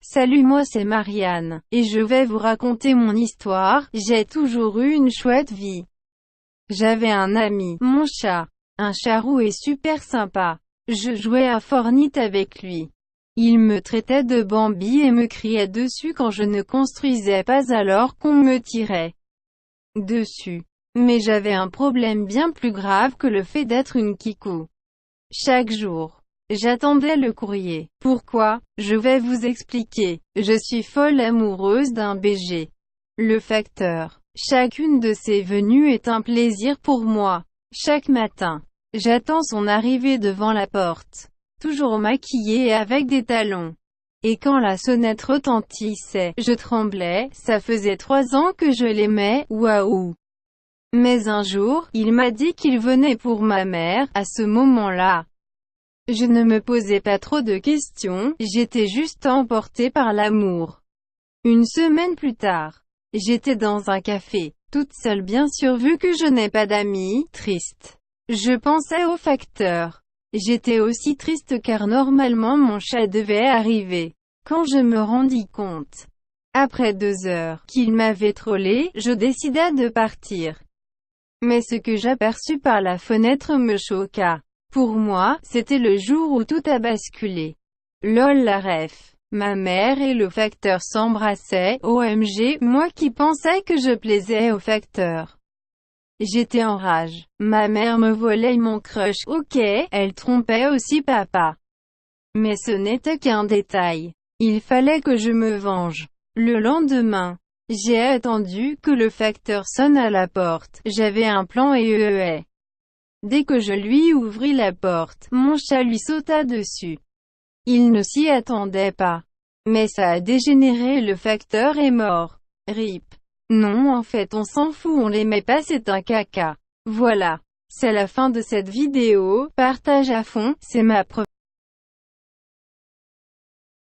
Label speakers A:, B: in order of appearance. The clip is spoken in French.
A: Salut, moi c'est Marianne, et je vais vous raconter mon histoire. J'ai toujours eu une chouette vie. J'avais un ami, mon chat. Un charou est super sympa. Je jouais à Fortnite avec lui. Il me traitait de Bambi et me criait dessus quand je ne construisais pas alors qu'on me tirait dessus. Mais j'avais un problème bien plus grave que le fait d'être une kikou. Chaque jour, j'attendais le courrier. Pourquoi? Je vais vous expliquer. Je suis folle amoureuse d'un BG. Le facteur. Chacune de ses venues est un plaisir pour moi. Chaque matin, j'attends son arrivée devant la porte. Toujours maquillée et avec des talons. Et quand la sonnette retentissait, je tremblais. Ça faisait 3 ans que je l'aimais, waouh. Mais un jour, il m'a dit qu'il venait pour ma mère. À ce moment-là, je ne me posais pas trop de questions, j'étais juste emportée par l'amour. Une semaine plus tard, j'étais dans un café, toute seule bien sûr vu que je n'ai pas d'amis, triste. Je pensais au facteur. J'étais aussi triste car normalement mon chat devait arriver. Quand je me rendis compte, après 2 heures, qu'il m'avait trollé, je décida de partir. Mais ce que j'aperçus par la fenêtre me choqua. Pour moi, c'était le jour où tout a basculé. Lol la ref. Ma mère et le facteur s'embrassaient, OMG, moi qui pensais que je plaisais au facteur. J'étais en rage. Ma mère me volait mon crush, ok, elle trompait aussi papa. Mais ce n'était qu'un détail. Il fallait que je me venge. Le lendemain, j'ai attendu que le facteur sonne à la porte. J'avais un plan et dès que je lui ouvris la porte, mon chat lui sauta dessus. Il ne s'y attendait pas. Mais ça a dégénéré, le facteur est mort. RIP. Non, en fait on s'en fout, on l'aimait pas, c'est un caca. Voilà. C'est la fin de cette vidéo, partage à fond, c'est ma preuve.